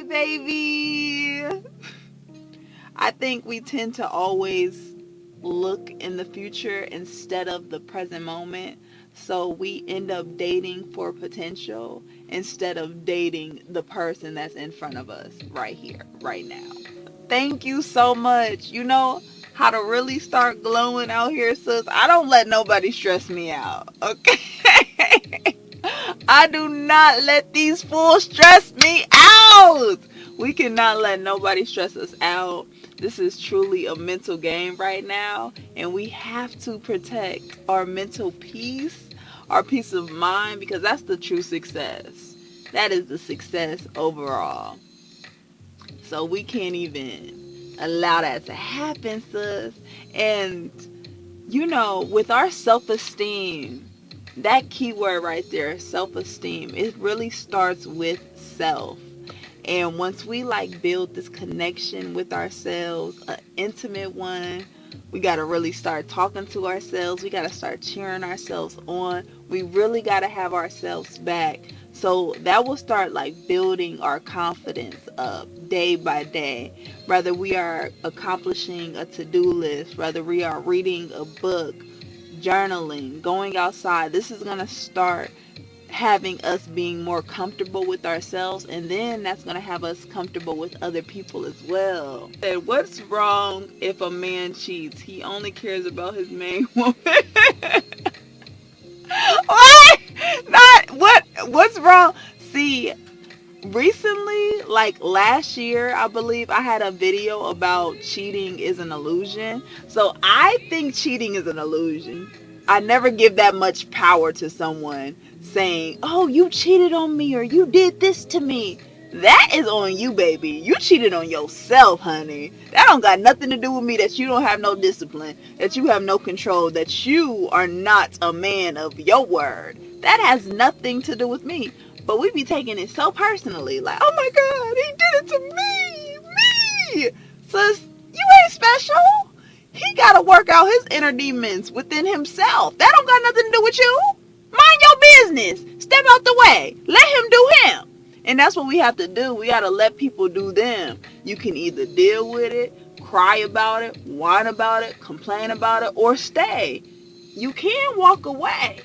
Hey, baby. I think we tend to always look in the future instead of the present moment. So we end up dating for potential instead of dating the person that's in front of us right here, right now. Thank you so much. You know how to really start glowing out here, sis? I don't let nobody stress me out, okay? I do not let these fools stress me out. We cannot let nobody stress us out. This is truly a mental game right now, and we have to protect our mental peace, our peace of mind, because that's the true success. That is the success overall. So we can't even allow that to happen, sis. And with our self-esteem, that keyword right there, self-esteem, it really starts with self. And once we build this connection with ourselves, an intimate one, we got to really start talking to ourselves. We got to start cheering ourselves on. We really got to have ourselves back. So that will start building our confidence up day by day. Whether we are accomplishing a to-do list, whether we are reading a book, journaling, going outside, this is going to start having us being more comfortable with ourselves, and then that's going to have us comfortable with other people as well. And what's wrong if a man cheats? He only cares about his main woman. What? Not what's wrong? See, recently, last year, I believe I had a video about cheating is an illusion. So I think cheating is an illusion. I never give that much power to someone saying, oh, you cheated on me or you did this to me. That is on you, baby. You cheated on yourself, honey. That don't got nothing to do with me, that you don't have no discipline, that you have no control, that you are not a man of your word. That has nothing to do with me. But we be taking it so personally. Oh my God, he did it to me. Me. Sis, you ain't special. He got to work out his inner demons within himself. That don't got nothing to do with you. Mind your business. Step out the way. Let him do him. And that's what we have to do. We got to let people do them. You can either deal with it, cry about it, whine about it, complain about it, or stay. You can walk away.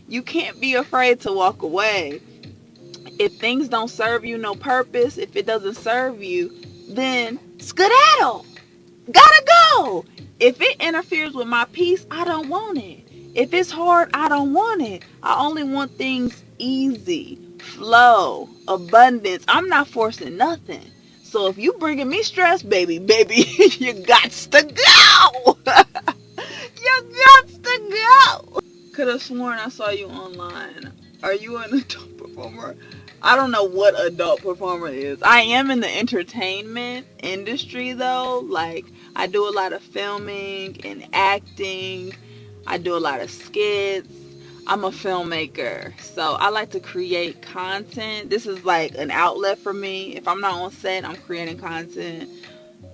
You can't be afraid to walk away. If things don't serve you no purpose, if it doesn't serve you, then skedaddle. Gotta go. If it interferes with my peace, I don't want it. If it's hard, I don't want it. I only want things easy, flow, abundance. I'm not forcing nothing. So if you bringing me stress, baby, you got to go. You got to go. Could have sworn I saw you online. Are you an adult performer? I don't know what adult performer is. I am in the entertainment industry though. I do a lot of filming and acting. I do a lot of skits. I'm a filmmaker. So I like to create content. This is an outlet for me. If I'm not on set, I'm creating content.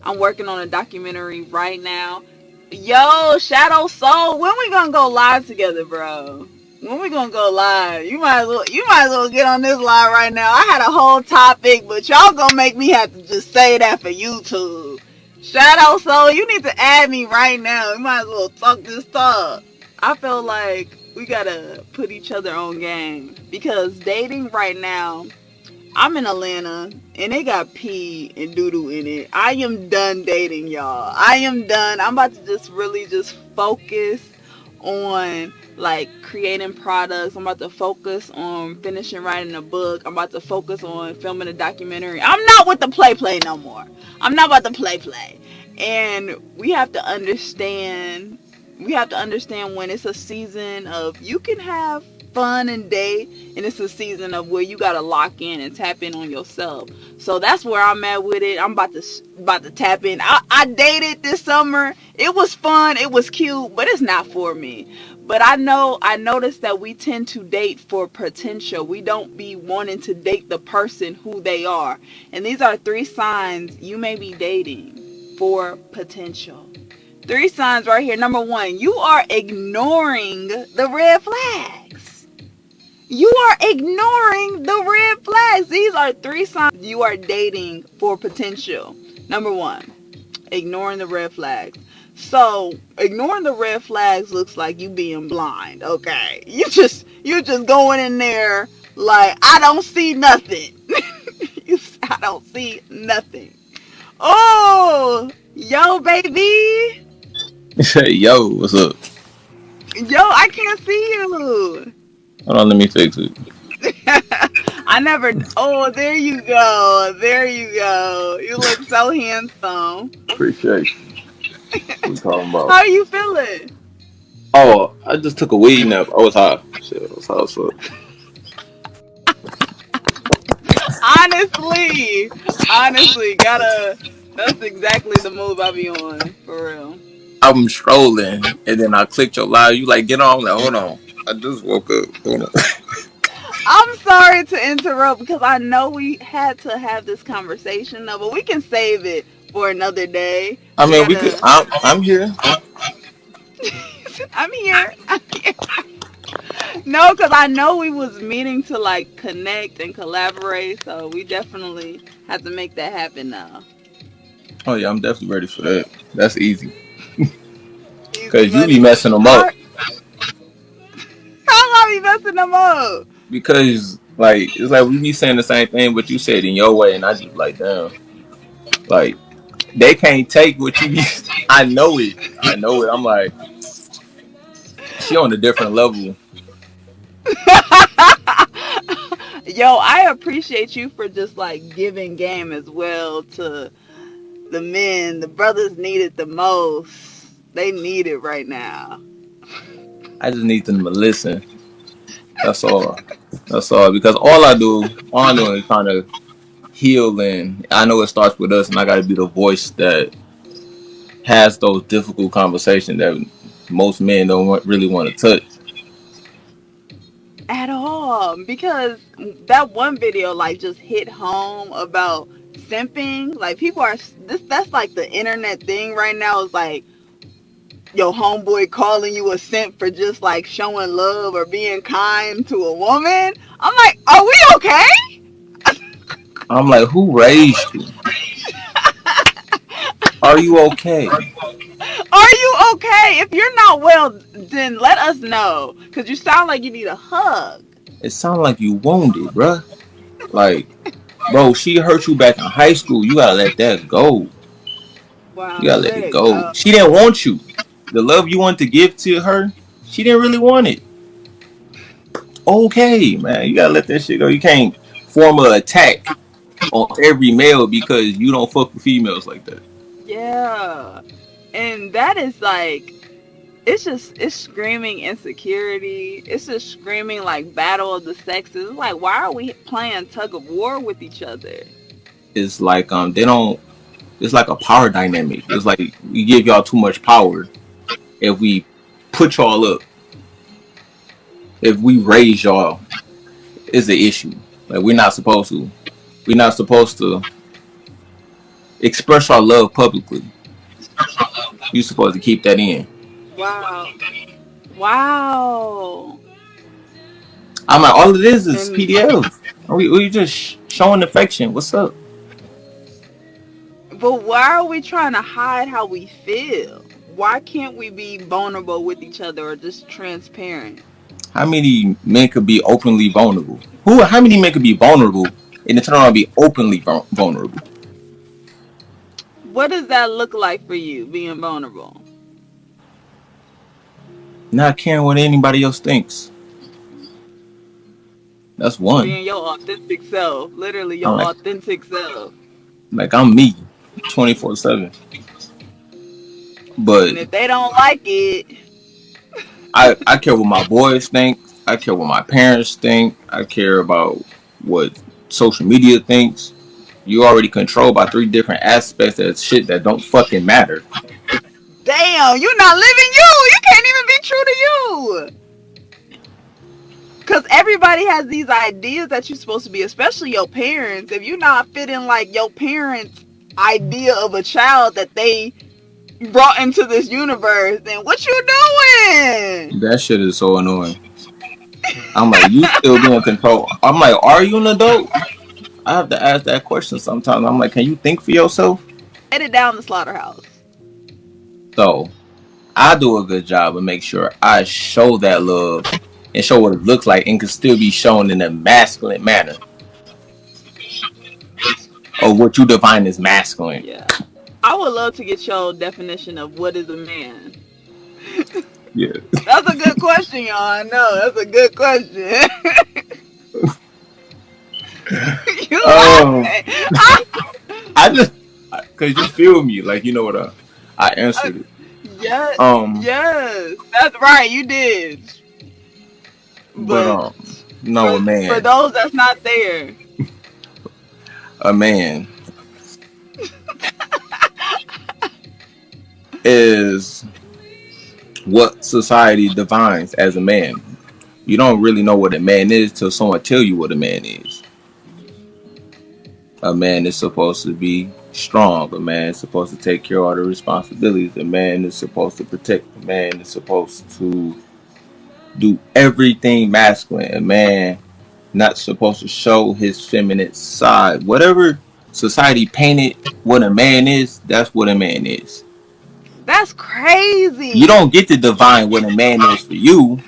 I'm working on a documentary right now. Yo, Shadow Soul, when we gonna go live together, bro? When we gonna go live? You might as well get on this live right now. I had a whole topic, but y'all gonna make me have to just say that for YouTube. Shadow Soul, you need to add me right now. You might as well talk this talk. I feel like we gotta put each other on game, because dating right now, I'm in Atlanta and they got pee and doo-doo in it. I am done dating, y'all. I am done. I'm about to just really just focus on creating products. I'm about to focus on finishing writing a book. I'm about to focus on filming a documentary. I'm not with the play no more. I'm not about to play. And we have to understand when it's a season of you can have fun and date, and it's a season of where you gotta lock in and tap in on yourself. So that's where I'm at with it. I'm about to tap in. I dated this summer. It was fun. It was cute, but it's not for me. But I noticed that we tend to date for potential. We don't be wanting to date the person who they are. And these are 3 signs you may be dating for potential. 3 signs right here. Number 1, you are ignoring the red flags. You are ignoring the red flags. These are 3 signs you are dating for potential. Number 1, ignoring the red flags. So ignoring the red flags looks like you being blind. Okay, you just going in there like I don't see nothing. I don't see nothing. Oh, yo, baby. Yo, what's up? Yo, I can't see you. Hold on, let me fix it. I never. Oh, there you go. There you go. You look so handsome. Appreciate you. What we talking How about? are you feeling? Oh, I just took a weed nap. I was high. Shit, I was high as fuck. Honestly, honestly, gotta. That's exactly the move I be on for real. I'm strolling, and then I clicked your live. You like, get on. I'm like, hold on. I just woke up. Hold on. I'm sorry to interrupt because I know we had to have this conversation though, but we can save it for another day. I We mean, we could. gotta. I'm here. I'm here. I'm here. No, because I know we was meaning to like connect and collaborate, so we definitely have to make that happen now. Oh yeah, I'm definitely ready for that. That's easy. Easy Cause you be money. messing them All up. right. How am I be messing them up? Because like it's like we be saying the same thing, but you said it in your way, and I just like, damn. Like they can't take what you be. I know it. I know it. I'm like, she on a different level. Yo, I appreciate you for just like giving game as well to the men. The brothers need it the most. They need it right now. I just need them to listen. That's all. That's all. Because all I'm doing is trying to heal, and I know it starts with us, and I got to be the voice that has those difficult conversations that most men don't really want to touch. At all, because that one video like just hit home about simping. Like people are this. That's like the internet thing right now. Is like your homeboy calling you a simp for just like showing love or being kind to a woman. I'm like, are we okay? I'm like, who raised you? Are you okay? Are you okay? If you're not well, then let us know. Cause you sound like you need a hug. It sounds like you wounded, bruh. Like, bro, she hurt you back in high school. You gotta let that go. You Wow, gotta let let it it go. go. She didn't want you. The love you want to give to her, she didn't really want it. Okay, man, you gotta let that shit go. You can't form an attack on every male because you don't fuck with females like that. Yeah. And that is like it's screaming insecurity. It's just screaming like battle of the sexes. It's like why are we playing tug of war with each other? It's like they don't. It's like a power dynamic. It's like we give y'all too much power if we put y'all up. If we raise y'all, is the issue. Like we're not supposed to. We're not supposed to express our love publicly. You're supposed to keep that in. Wow. Wow. I'm like, all it is And PDF. We just showing affection. What's up? but why are we trying to hide how we feel? Why can't we be vulnerable with each other or just transparent? How many men could be openly vulnerable? How many men could be vulnerable and then turn around and be openly vulnerable? What does that look like for you, being vulnerable? Not caring what anybody else thinks. That's one. Being your authentic self, literally I'm your like, authentic self. I'm me, 24/7. But And if they don't like it, I care what my boys think. I care what my parents think. I care about what social media thinks. You already controlled by 3 different aspects of shit that don't fucking matter. damn, you're not living you. You can't even be true to you. Because everybody has these ideas that you're supposed to be, especially your parents. If you're not fitting like your parents' idea of a child that they brought into this universe, then what you doing? That shit is so annoying. I'm like, you still be in control. I'm like, are you an adult? I have to ask that question sometimes. I'm like, can you think for yourself? Headed down the slaughterhouse. So I do a good job and make sure I show that love and show what it looks like and can still be shown in a masculine manner or what you define as masculine. Yeah. I would love to get your definition of what is a man. Yeah. That's a good question, y'all. I know. That's a good question. You Um, laughing? I just because you feel me, like you know what I answered it. Yes, Um, yes, that's right. You did. but But no, for those that's not there, a man is what society defines as a man. You don't really know what a man is till someone tell you what a man is. A man is supposed to be strong. A man is supposed to take care of all the responsibilities. A man is supposed to protect. A man is supposed to do everything masculine. A man not supposed to show his feminine side. Whatever society painted what a man is, that's what a man is. that's You crazy. don't get to define what a man is for you.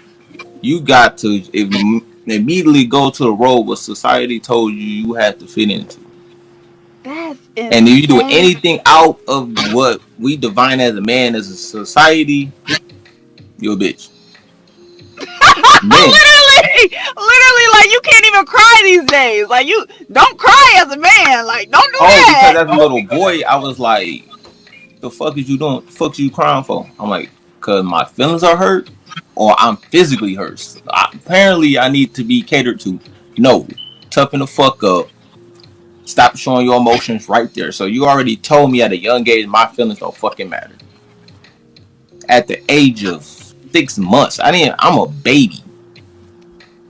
You got to immediately go to the role what society told you you had to fit into. That's And if you do insane. anything out of what we define as a man as a society, you're a bitch. Men. Literally, like you can't even cry these days. Like you don't cry as a man. Like don't do Oh, because that. as a little boy, I was like, the fuck is you doing? The fuck is you crying for? I'm like, because my feelings are hurt or I'm physically hurt. Apparently, I need to be catered to. No, toughen the fuck up. Stop showing your emotions right there. So you already told me at a young age my feelings don't fucking matter. At the age of 6 months, I'm a baby.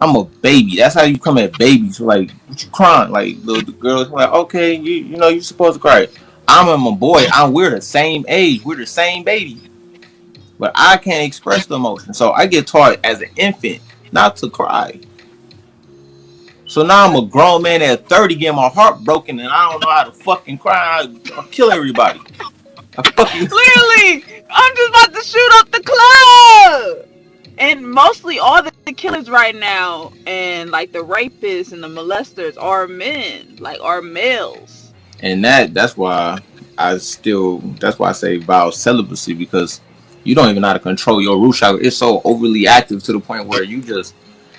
I'm a baby. That's how you come at babies. Like, what you crying? Like, the girls like, okay, you know, you're supposed to cry. I'm a boy. We're the same age. We're the same baby. But I can't express the emotion. So I get taught as an infant not to cry. So now I'm a grown man at 30 getting my heart broken and I don't know how to fucking cry. I'll kill everybody. I fucking Literally, I'm just about to shoot up the club. And mostly all the killers right now, and like the rapists and the molesters, are men, like are males. and that's why that's why I say vow celibacy because you don't even know how to control your root chakra. It's so overly active to the point where you just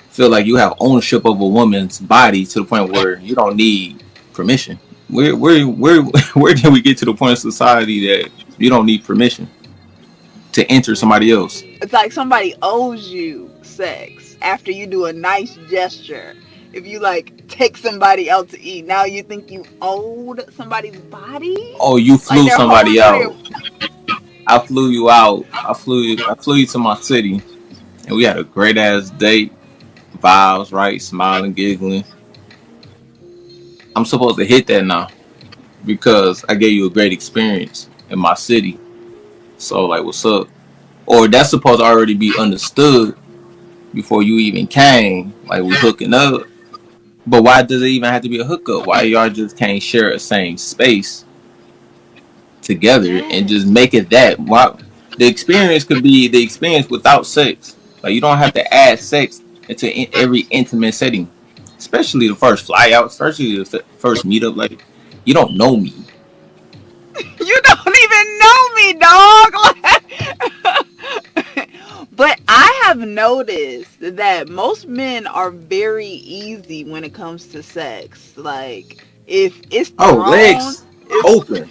feel like you have ownership of a woman's body to the point where you don't need permission. Where did we get to the point of society that you don't need permission to enter somebody else? It's like somebody owes you sex after you do a nice gesture. If you like take somebody out to eat, now you think you owed somebody's body? Oh, you Like flew they're somebody holding on to out. your. I flew you out. I flew you to my city, and we had a great ass date. Vibes, right? Smiling, giggling. I'm supposed to hit that now because I gave you a great experience in my city. So like, what's up? Or that's supposed to already be understood before you even came. Like we hooking up. But why does it even have to be a hookup? Why y'all just can't share a same space together and just Yes. make it that? Why the experience could be the experience without sex. Like you don't have to add sex into every intimate setting, especially the first fly out, especially the first meetup. Like you don't know me. You don't even know me, dog. But I have noticed that most men are very easy when it comes to sex. Like, if it's Oh, thrown, legs it's, open.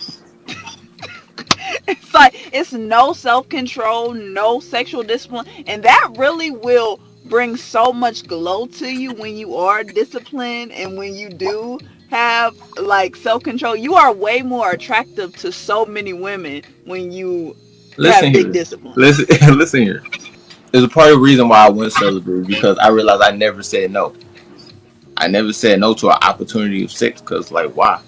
it's like, it's no self control, no sexual discipline. And that really will bring so much glow to you when you are disciplined and when you do have like self control. You are way more attractive to so many women when you Listen have big here. discipline. Listen, listen here. There's a part of the reason why I went celibate because I realized I never said no. I never said no to an opportunity of sex because, like, why?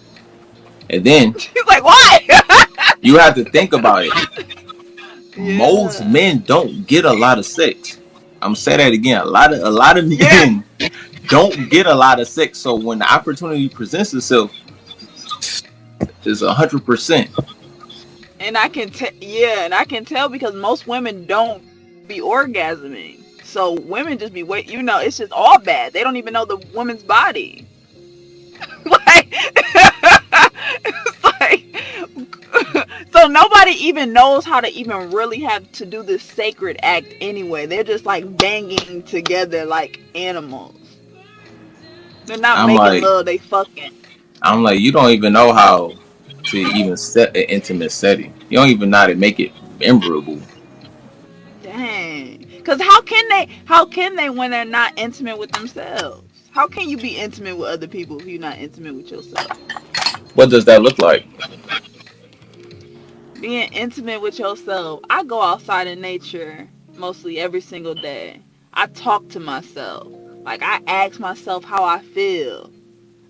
And then He's like, why? you have to think about it. Most Yeah. men don't get a lot of sex. I'm saying that again. A lot of Yeah, men don't get a lot of sex, so when the opportunity presents itself, it's 100%. and I can tell. Yeah, and I can tell because most women don't be orgasming. So women just be wait. It's just all bad. They don't even know the woman's body. Like, it's like, so nobody even knows how to even really have to do this sacred act anyway. They're just like banging together like animals. They're not I'm making like, love, they fucking. you don't even know how to even set an intimate setting. You don't even know how to make it memorable. Dang. Cause how can they when they're not intimate with themselves? How can you be intimate with other people if you're not intimate with yourself? What does that look like? Being intimate with yourself. I go outside in nature mostly every single day. I talk to myself. Like I ask myself how I feel.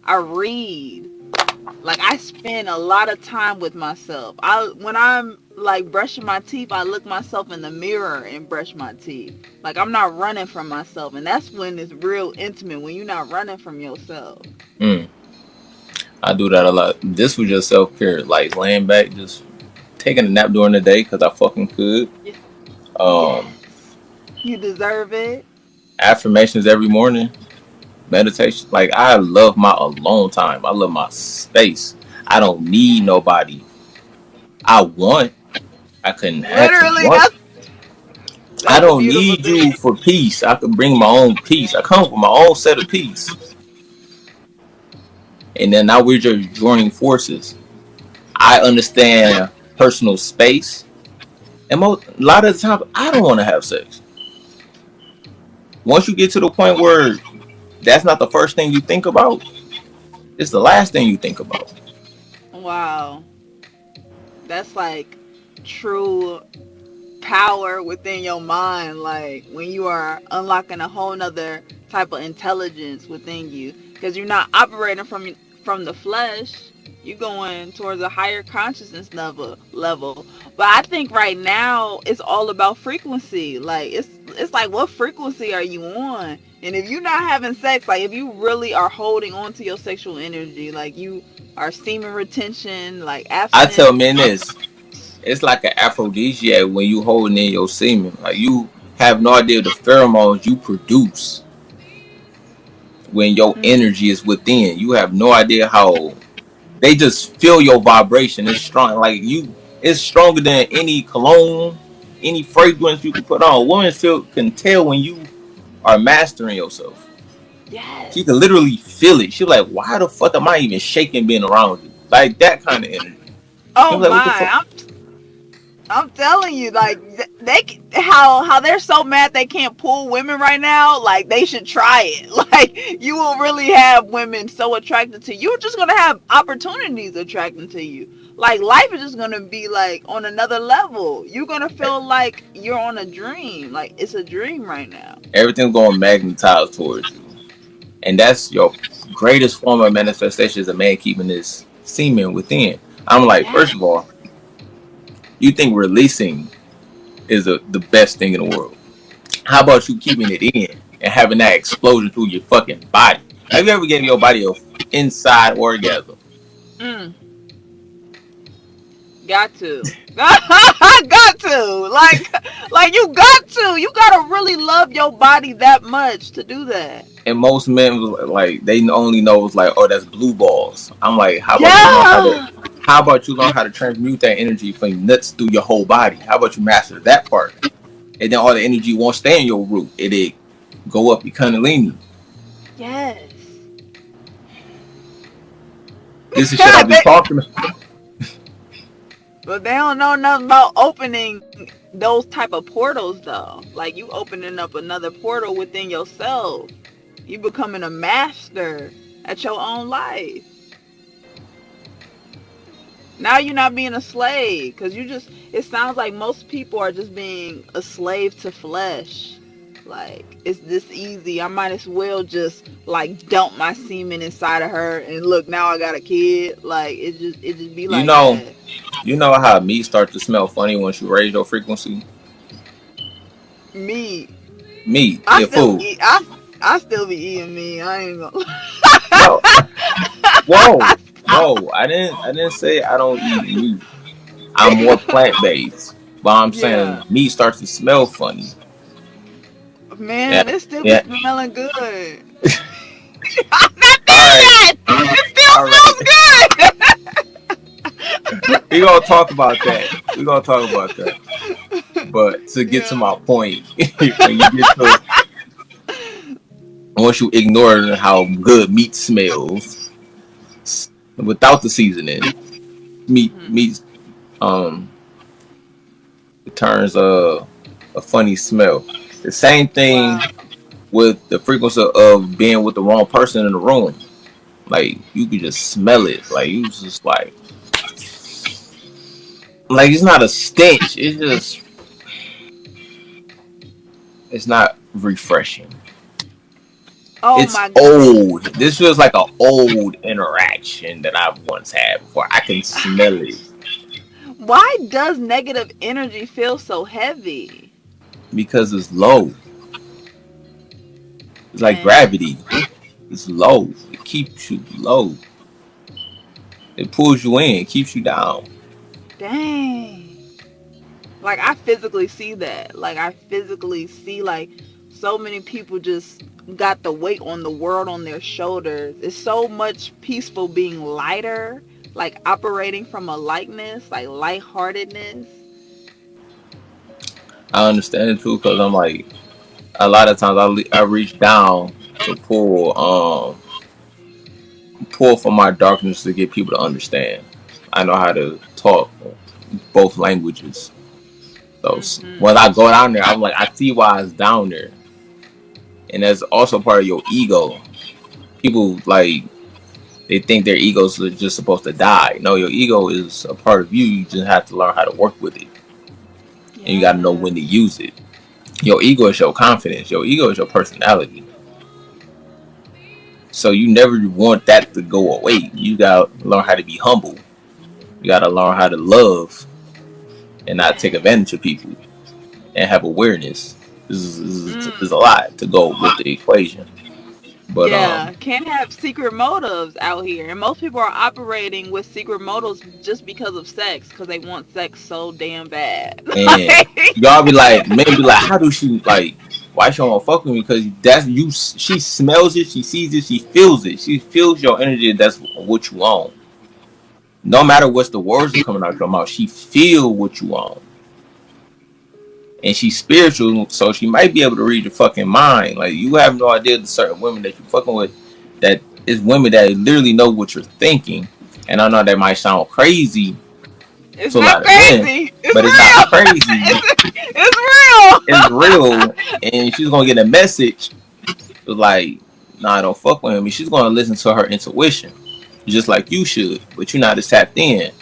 I read. Like I spend a lot of time with myself. I when I'm like brushing my teeth, I look myself in the mirror and brush my teeth. Like I'm not running from myself, and that's when it's real intimate when you're not running from yourself. Mm, I do that a lot. This was just self care, like laying back, just taking a nap during the day because I fucking could. Um, Yes, you deserve it. Affirmations every morning, meditation. Like I love my alone time. I love my space. I don't need nobody. I want. I couldn't have to Literally, want. I that's a don't beautiful need thing. you for peace. I can bring my own peace. I come with my own set of peace. And then now we're just joining forces. I understand personal space. And a lot of the time, I don't want to have sex. Once you get to the point where that's not the first thing you think about, it's the last thing you think about. Wow, that's like true power within your mind, like when you are unlocking a whole nother type of intelligence within you, because you're not operating from the flesh. You're going towards a higher consciousness level. But I think right now it's all about frequency. Like it's like, what frequency are you on? And if you're not having sex, like if you really are holding on to your sexual energy, like you are semen retention, like I tell abstinence. men this. It's like an aphrodisiac when you holding in your semen. Like you have no idea the pheromones you produce when your energy is within. You have no idea how they just feel your vibration. It's strong. Like it's stronger than any cologne, any fragrance you can put on. Women can tell when you are mastering yourself. She Yes. can literally feel it. She's like, why the fuck am I even shaking being around you? Like that kind of energy. Oh I'm like, what the fuck? my, I'm telling you, like how they're so mad they can't pull women right now. Like they should try it. Like you will really have women so attracted to you. You're just gonna have opportunities attracting to you. Like life is just gonna be like on another level. You're gonna feel like you're on a dream. Like it's a dream right now. Everything's going to magnetize towards you. And that's your greatest form of manifestation is a man keeping his semen within. I'm like, Yeah. first of all, you think releasing is the best thing in the world. How about you keeping it in and having that explosion through your fucking body? Have you ever given your body a inside orgasm? Mm, got to. Got to. Like you got to. You gotta really love your body that much to do that. And most men like they only know it's like, oh, that's blue balls. I'm like, Yeah. how about you learn how to transmute that energy from your nuts through your whole body? How about you master that part? And then all the energy won't stay in your root. It'll go up your kundalini. Yes. This is shit I be they, talking. but they don't know nothing about opening those type of portals though. Like you opening up another portal within yourself. You becoming a master at your own life. Now you're not being a slave because it sounds like most people are just being a slave to flesh. Like it's this easy. I might as well just like dump my semen inside of her and look, now I got a kid. Like it just be You like know, that. you know how meat start to smell funny once you raise your frequency. Me. meat, I yeah, still food. eat. I still be eating meat. I ain't gonna. No, whoa, no, I didn't say I don't eat meat. I'm more plant based, but I'm Yeah, saying meat starts to smell funny. Yeah, man, it still be yeah. smelling good. I'm not All there right, yet. It all right. still smells We gonna talk about that. We gonna talk about that. But to good. get to Yeah. my point, when you get to once you ignore how good meat smells without the seasoning, Mhm. meat um it turns a funny smell. The same thing Wow. with the frequency of being with the wrong person in the room. Like you could just smell it. Like you was just like it's not a stench. It's not refreshing. Oh It's my goodness. old. This feels like an old interaction that I've once had before. I can smell it Why does negative energy feel so heavy? because it's low. It's like Dang. gravity. It's low. It keeps you low. It pulls you in. It keeps you down. Dang. Like I physically see that. Like I physically see like so many people just got the weight on the world on their shoulders. It's so much peaceful being lighter, like operating from a lightness, like lightheartedness. I understand it too because I'm like a lot of times I reach down to pull from my darkness to get people to understand. I know how to talk both languages. So when Mhm. I go down there, I'm like I see why it's down there, and that's also part of your ego. People like they think their egos are just supposed to die. No, your ego is a part of you. You just have to learn how to work with it, and you got to know when to Yes. use it. Your ego is your confidence. Your ego is your personality. So you never want that to go away. You got to learn how to be humble. You got to learn how to love and not take Dang. advantage of people and have awareness. This is a Mm. lot to go with the equation. But Yeah, can't have secret motives out here. And most people are operating with secret motives just because of sex, because they want sex so damn bad. and y'all be like, men be like, how do she like? Why she don't fuck with me? Because that's you. She smells it. She sees it. She feels it. She feels your energy. That's what you own. No matter what's the words that's coming out your mouth, she feel what you own. And she's spiritual, so she might be able to read your fucking mind. Like you have no idea the certain women that you fucking with. That is women that literally know what you're thinking. And I know that might sound crazy It's to a not lot of men, crazy. but it's not It's real. crazy. It's It's real. real, and she's gonna get a message like, "Nah, don't fuck with him." And she's gonna listen to her intuition, just like you should. But you're not as tapped in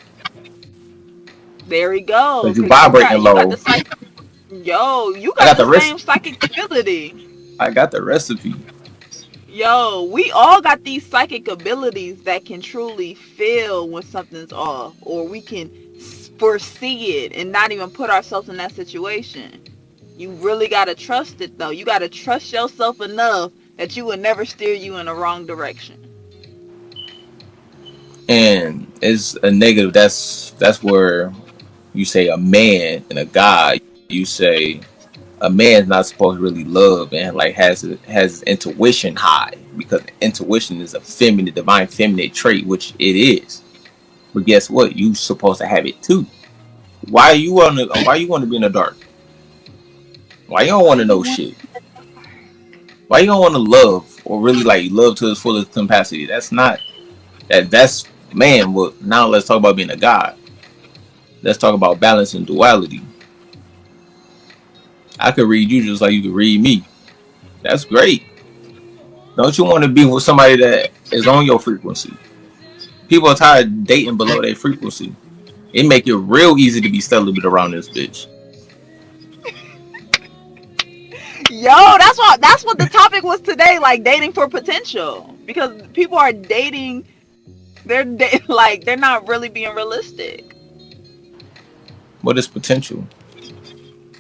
There we go. because you Cause you vibrating got the low. psych. Yo, you I got got the the rest. same psychic ability. I got the recipe. Yo, we all got these psychic abilities that can truly feel when something's off, or we can foresee it and not even put ourselves in that situation. You really gotta trust it though. You gotta trust yourself enough that you will never steer you in the wrong direction. And it's a negative. That's where you say a man and a God. You say a man's not supposed to really love and like has his intuition high because intuition is a feminine, divine feminine trait, which it is. But guess what? You supposed to have it too. Why you want to be in the dark? Why you don't Why want to you know want? shit? Why you don't want to love or really like love to its fullest capacity? That's not that's man. Well, now let's talk about being a god. Let's talk about balance and duality. I could read you just like you could read me. That's great. Don't you want to be with somebody that is on your frequency? People are tired of dating below their frequency. It make it real easy to be celibate around this bitch. Yo, that's what the topic was today. Like dating for potential, because people are dating. Like they're not really being realistic. What is potential?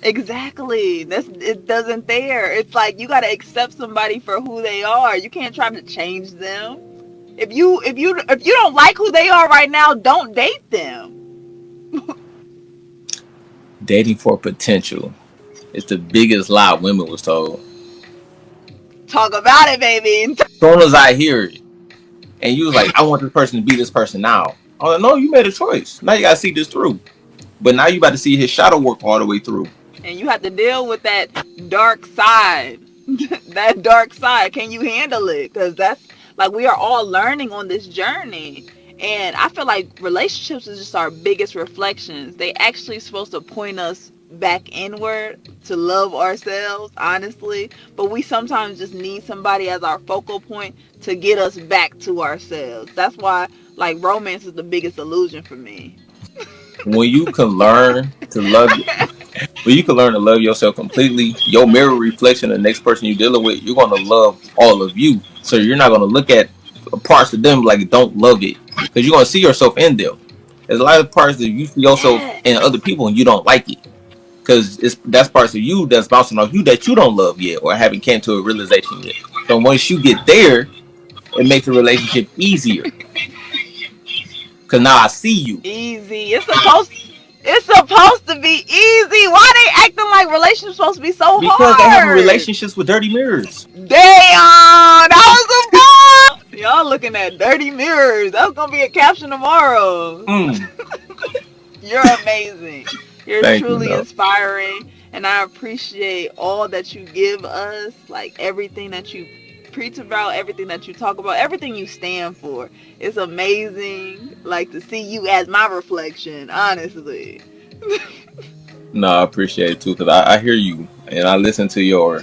Exactly. That's it doesn't there. It's like you gotta accept somebody for who they are. You can't try to change them. If you don't like who they are right now, don't date them. Dating for potential. It's the biggest lie women was told. Talk about it, baby. As soon as I hear it, and you was like, I want this person to be this person now. I'm like, no, you made a choice. Now you gotta see this through. But now you about to see his shadow work all the way through. And you have to deal with that dark side. That dark side. Can you handle it? Because that's like we are all learning on this journey. And I feel like relationships is just our biggest reflections. They actually supposed to point us back inward to love ourselves, honestly. But we sometimes just need somebody as our focal point to get us back to ourselves. That's why like romance is the biggest illusion for me. When you can learn to love, when you can learn to love yourself completely, your mirror reflection of the next person you're dealing with, you're gonna love all of you. So you're not gonna look at parts of them like don't love it, because you're gonna see yourself in them. There's a lot of parts that you see yourself Yes. in other people and you don't like it, because it's that's parts of you that's bouncing off you that you don't love yet or haven't came to a realization yet. So once you get there, it makes the relationship easier. Cause now I see you. Easy. It's supposed to be easy. Why they acting like relationships supposed to be so Because they having hard? relationships with dirty mirrors. Damn, that was a bomb. Y'all looking at dirty mirrors. That's gonna be a caption tomorrow. Mm. You're amazing. You're Thank you, truly no. inspiring, and I appreciate all that you give us. Like everything that you preach about, everything that you talk about, everything you stand for. It's amazing. Like to see you as my reflection. Honestly. No, I appreciate it too, because I hear you and I listen to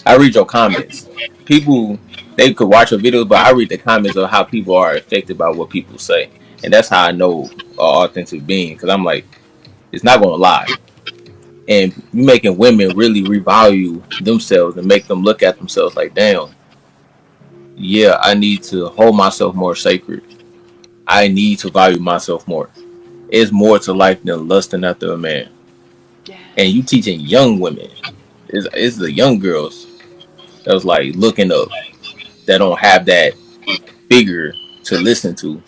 I read your comments. People, they could watch your videos, but I read the comments of how people are affected by what people say. And that's how I know an authentic being, because I'm like, it's not going to lie. And you making women really revalue themselves and make them look at themselves like, damn, yeah, I need to hold myself more sacred. I need to value myself more. It's more to life than lusting after a man. And you Yes. teaching young women. It's the young girls that was like looking up that don't have that figure to listen to.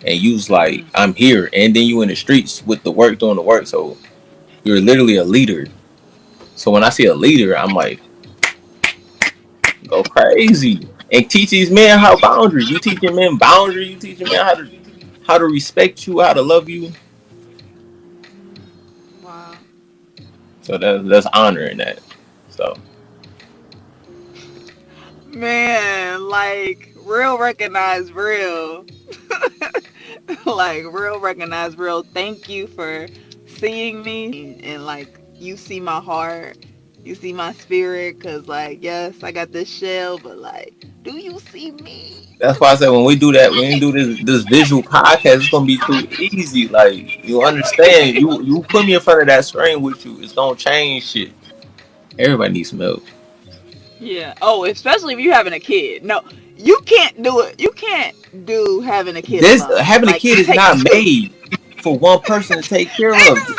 And you was like, Mm. I'm here. And then you in the streets with the work, doing the work. So you're literally a leader. So when I see a leader, I'm like, go crazy. And teach these men how boundaries. You teaching men boundaries. You teaching men how to respect you, how to love you. Wow. So that's honor in that. So Man, like real recognize real. Like real recognize real. Thank you for seeing me and like you see my heart. You see my spirit cuz like yes, I got this shell, but like do you see me? that's why I said when we do this visual podcast, it's gonna be too easy. Like you understand, you put me in front of that screen with you, it's gonna change shit. Everybody needs some help. Yeah. Oh, especially if you having a kid. No, you can't do it. You can't do having a kid This alone. having a Like kid it is takes not two. made for one person to take care of. Exactly.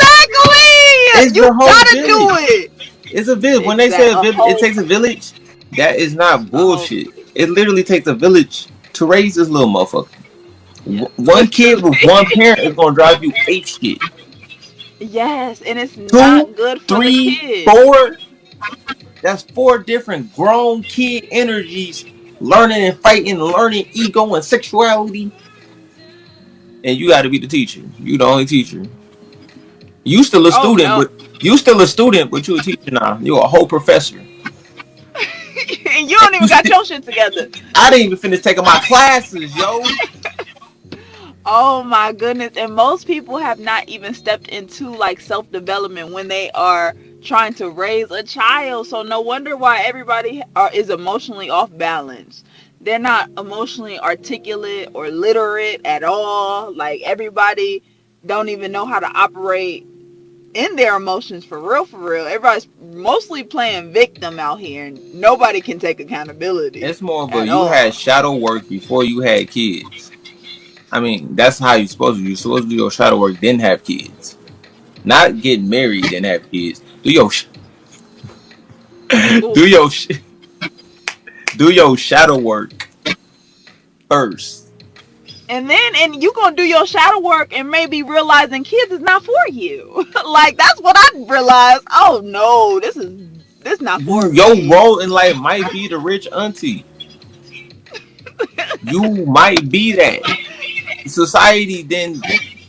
It's the You whole gotta do village. it. It's a village. When they say Exact. A it whole. takes a village, that is not A whole bullshit. village. It literally takes a village to raise this little motherfucker. Yeah. One kid with Literally. one parent is gonna drive you ape shit. Yes, and it's Two, not good for the three, kid. four. That's four different grown kid energies learning and fighting, learning ego and sexuality. And you got to be the teacher. You the only teacher. You still a Oh student, no. but you a teacher now. You a whole professor. And you And don't even got your shit together. I didn't even finish taking my classes, yo. Oh my goodness. And most people have not even stepped into like self development when they are trying to raise a child. So no wonder why everybody is emotionally off balance. They're not emotionally articulate or literate at all. Like everybody don't even know how to operate in their emotions for real, for real. Everybody's mostly playing victim out here and nobody can take accountability It's more of a at you had all. shadow work before you had kids. I mean, that's how you're supposed to do. You're supposed to do your shadow work, then have kids. Not get married and have kids. Do Oof. your do your shadow work first. And you gonna do your shadow work and maybe realizing kids is not for you. Like that's what I realized. Oh no, this not for Your me. role in life might be the rich auntie. You might be that. Society then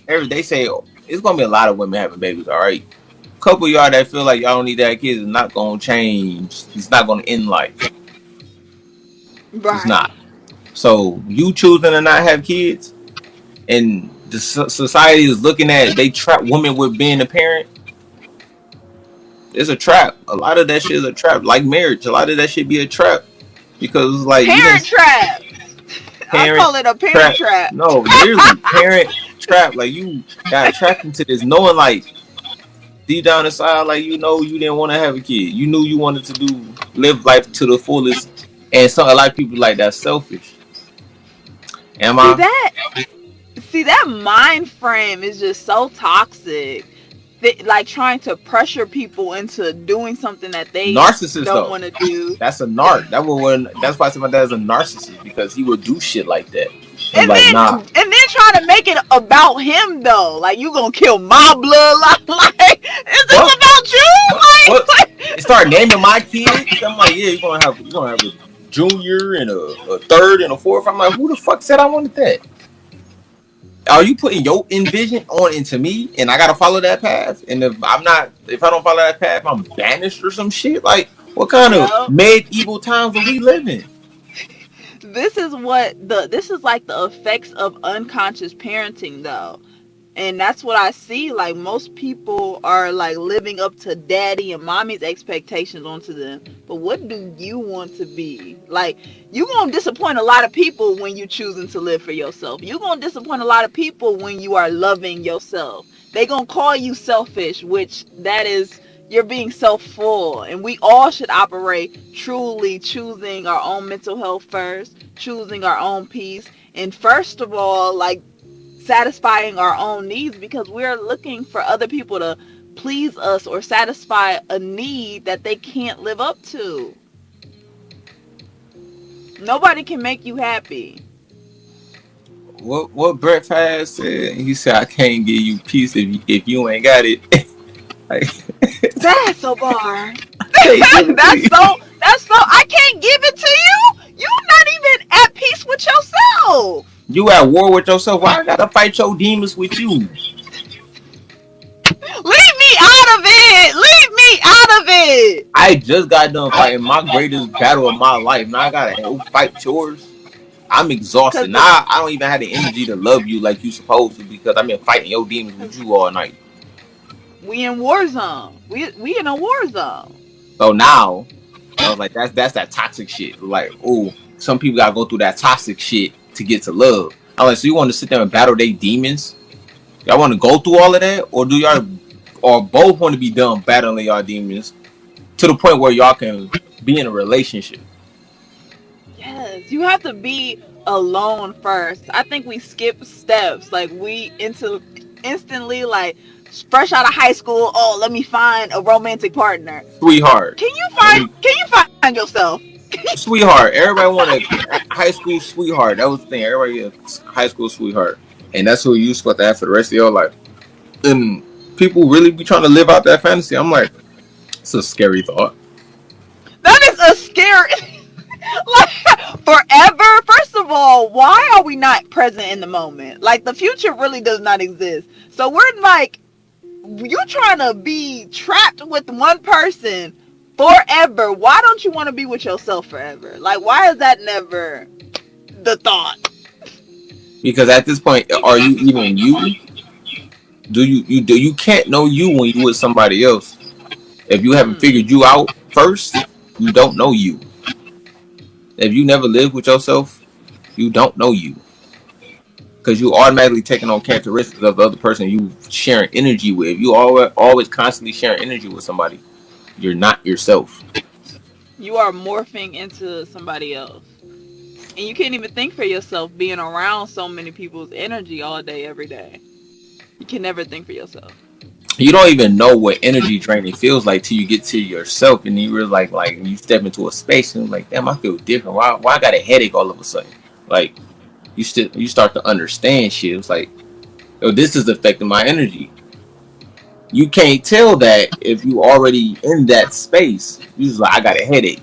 they say it's gonna be a lot of women having babies, all right? Couple of y'all that feel like y'all don't need to have kids is not gonna change. It's not gonna end life. It's not. Right. So you choosing to not have kids, and the society is looking at they trap women with being a parent. It's a trap. A lot of that shit is a trap. Like marriage, a lot of that shit be a trap because it's like you Parent didn't trap. I parent call it a parent trap. trap. No, literally parent trap. Like you got trapped into this, knowing like deep down inside, like you know you didn't want to have a kid. You knew you wanted to live life to the fullest, and so a lot of people like that's selfish. Am See I? that? See that mind frame is just so toxic. Like trying to pressure people into doing something that they Narcissist don't though. want to do. That's a narc. That's why I say my dad's a narcissist because he would do shit like that. And And like, nah. then trying to make it about him though. Like you gonna kill my bloodline. Like is this What? about you? What? They Like start naming my kids. I'm like, yeah, you're gonna have a junior and a third and a fourth. I'm like, who the fuck said I wanted that? Are you putting your envision on into me and I gotta follow that path? And if I don't follow that path, I'm banished or some shit? Like, what kind of Yep. medieval times are we living? This is like the effects of unconscious parenting though. And that's what I see. Like most people are like living up to daddy and mommy's expectations onto them. But what do you want to be? Like you gonna disappoint a lot of people when you choosing to live for yourself. You gonna disappoint a lot of people when you are loving yourself. They gonna call you selfish, which that is you're being self-full. And we all should operate truly choosing our own mental health first, choosing our own peace, and first of all, like satisfying our own needs because we're looking for other people to please us or satisfy a need that they can't live up to. Nobody can make you happy. What Brett Fast said? He said, "I can't give you peace if you ain't got it." Like, That's a bar. I can't give it to you. That's so I can't give it to you. You're not even at peace with yourself. You at war with yourself. Why I gotta fight your demons with you? Leave me out of it. Leave me out of it. I just got done fighting my greatest battle of my life. Now I gotta go fight yours. I'm exhausted. Cause Now I don't even have the energy to love you like you supposed to because I've been fighting your demons with you all night. we in war zone. We in a war zone. So now I was like, that's that toxic shit. Like, oh, some people gotta go through that toxic shit to get to love. I'm like, so you want to sit there and battle their demons? Y'all want to go through all of that, or do y'all, or both want to be done battling y'all demons to the point where y'all can be in a relationship? Yes, you have to be alone first. I think we skip steps. Like we into instantly like fresh out of high school. Oh, let me find a romantic partner. Sweetheart, Can you let find? me, Can you find yourself? sweetheart. Everybody want a high school sweetheart. That was the thing. Everybody get a high school sweetheart, and that's who you supposed to have for the rest of your life. And people really be trying to live out that fantasy. I'm like, it's a scary thought. That is a scary. Like forever. First of all, why are we not present in the moment? Like the future really does not exist. So we're like you trying to be trapped with one person forever. Why don't you want to be with yourself forever? Like why is that never the thought? Because at this point, are you even you? You can't know you when you with somebody else. If you haven't Hmm. figured you out first, you don't know you. If you never lived with yourself, you don't know you. Because you automatically taking on characteristics of the other person you sharing energy with. If you always constantly sharing energy with somebody, you're not yourself. You are morphing into somebody else. And you can't even think for yourself being around so many people's energy all day, every day. You can never think for yourself. You don't even know what energy draining feels like till you get to yourself, and you realize like you step into a space and like, damn, I feel different. Why I got a headache all of a sudden? Like you start to understand shit. It's like, oh, this is affecting my energy. You can't tell that if you already in that space. You just like, I got a headache.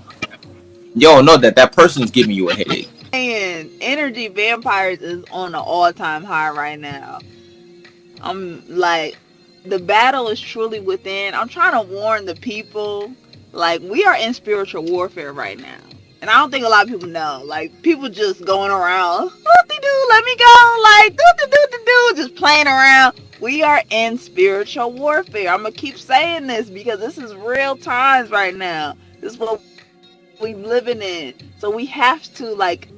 You don't know that that person's giving you a headache. And energy vampires is on an all-time high right now. I'm like, the battle is truly within. I'm trying to warn the people. Like, we are in spiritual warfare right now. And I don't think a lot of people know. Like, people just going around, whoop-de-doo, let me go. Like, do-do-do-do-do, just playing around. We are in spiritual warfare. I'm going to keep saying this because this is real times right now. This is what we living in. So we have to, like,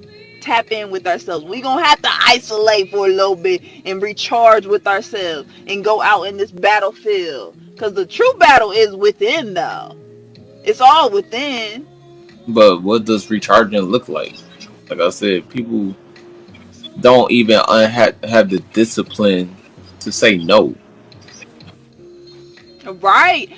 tap in with ourselves. We gonna have to isolate for a little bit and recharge with ourselves and go out in this battlefield. Cause the true battle is within though. It's all within. But what does recharging look like? Like I said, people don't even have the discipline to say no. Right.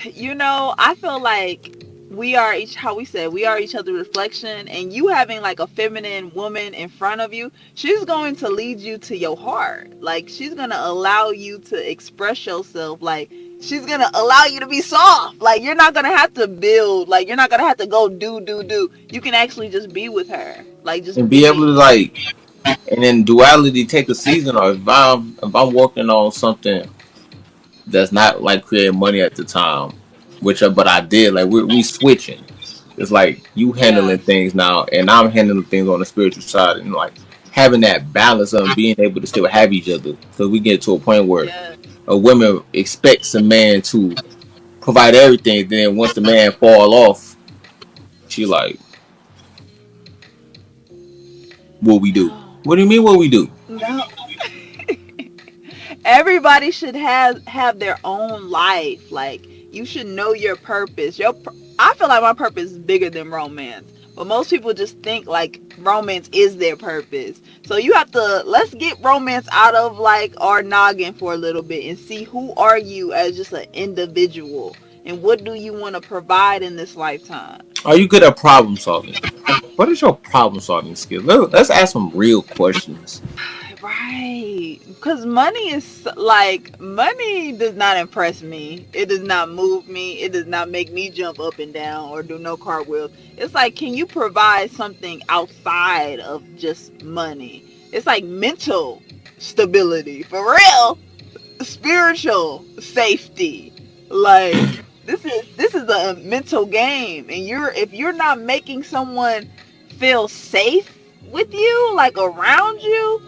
You know, I feel like we are each, how we said, we are each other's reflection, and you having like a feminine woman in front of you, she's going to lead you to your heart. Like, she's going to allow you to express yourself. Like, she's going to allow you to be soft. Like, you're not going to have to build. Like, you're not going to have to go do. You can actually just be with her. Like, And just be able to be. like, and then duality take a season, or if I'm working on something that's not like creating money at the time, which but I did, like we switching. It's like you handling Yes. things now, and I'm handling things on the spiritual side, and like having that balance of being able to still have each other. So we get to a point where Yes. a woman expects a man to provide everything. Then once the man fall off, she like, what we do? No. What do you mean what we do? No. Everybody should have their own life. Like, you should know your purpose. I feel like my purpose is bigger than romance, but most people just think like romance is their purpose. So you have to, let's get romance out of like our noggin for a little bit and see who are you as just an individual and what do you want to provide in this lifetime. Are you good at problem solving? What is your problem solving skills? Let's ask some real questions. Right. Because money is like, money does not impress me. It does not move me. It does not make me jump up and down or do no cartwheels. It's like, can you provide something outside of just money? It's like mental stability. For real. Spiritual safety. Like, this is a mental game. And if you're not making someone feel safe with you, like around you,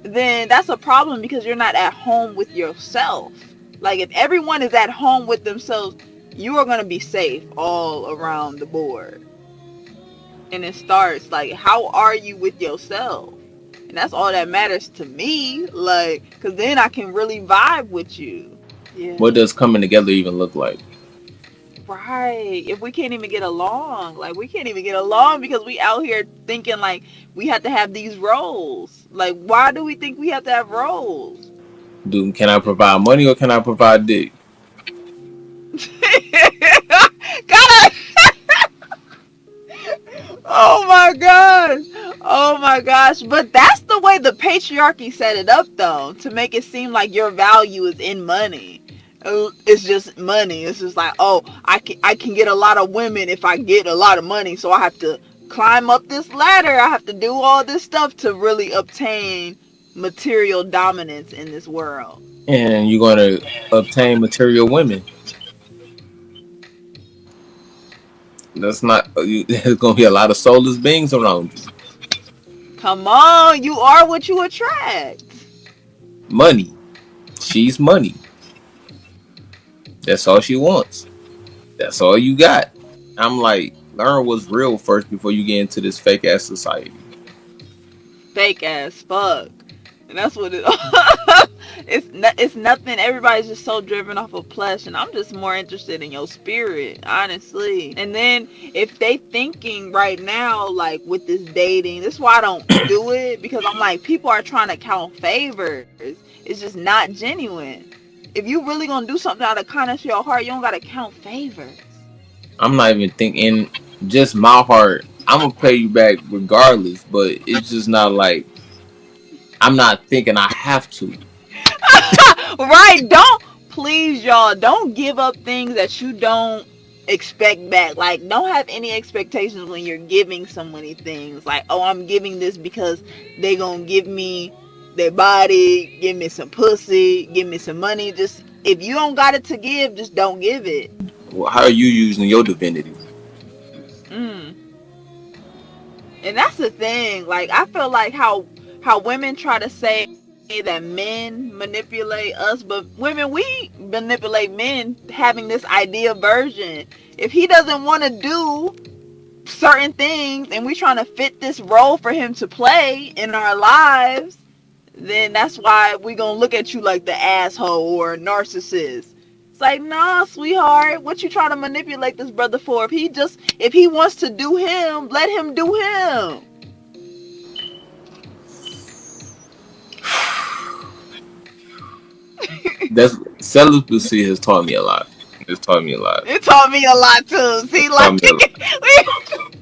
then that's a problem because you're not at home with yourself. Like, if everyone is at home with themselves, you are going to be safe all around the board. And it starts like, how are you with yourself? And that's all that matters to me. Like, because then I can really vibe with you. Yeah. What does coming together even look like? Right. If we can't even get along, like, we can't even get along because we out here thinking like we have to have these roles. Like, why do we think we have to have roles? Can I provide money or can I provide dick? Gotta. Oh my gosh. Oh my gosh. But that's the way the patriarchy set it up, though, to make it seem like your value is in money. It's just money. It's just like, oh, I can get a lot of women if I get a lot of money, so I have to climb up this ladder. I have to do all this stuff to really obtain material dominance in this world. And you're going to obtain material women. That's not. There's going to be a lot of soulless beings around you. Come on, you are what you attract. Money. She's money. That's all she wants. That's all you got. I'm like, learn what's real first before you get into this fake ass society. Fake ass fuck. And that's what it it's nothing. Everybody's just so driven off of flesh, and I'm just more interested in your spirit, honestly. And then if they thinking right now, like with this dating, this is why I don't do it, because I'm like, people are trying to count favors. It's just not genuine. if you really gonna do something out of kindness of your heart, you don't gotta count favors. I'm not even thinking. Just my heart. I'm gonna pay you back regardless, but it's just not like I'm not thinking I have to. Right? Don't, please, y'all, don't give up things that you don't expect back. Like, don't have any expectations when you're giving somebody things. Like, oh, I'm giving this because they gonna give me their body, give me some pussy, give me some money. Just, if you don't got it to give, just don't give it. Well, how are you using your divinity? Mm. And that's the thing. Like, I feel like how women try to say that men manipulate us, but women, we manipulate men having this idea version. If he doesn't want to do certain things and we trying to fit this role for him to play in our lives, then that's why we gonna look at you like the asshole or narcissist. It's like, nah, sweetheart, what you trying to manipulate this brother for? If he wants to do him, let him do him. That's celibacy has taught me a lot. It's taught me a lot. It taught me a lot too. See, It's taught like, me a lot.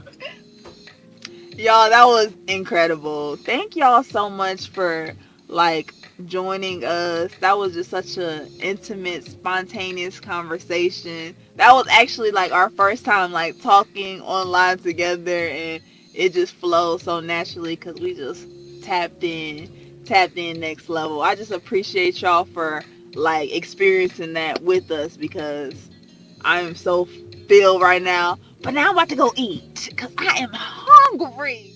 y'all, that was incredible. Thank y'all so much for like joining us. That was just such a intimate, spontaneous conversation. That was actually like our first time like talking online together, and it just flowed so naturally because we just tapped in next level. I just appreciate y'all for like experiencing that with us because I am so filled right now. But now I'm about to go eat because I am hungry.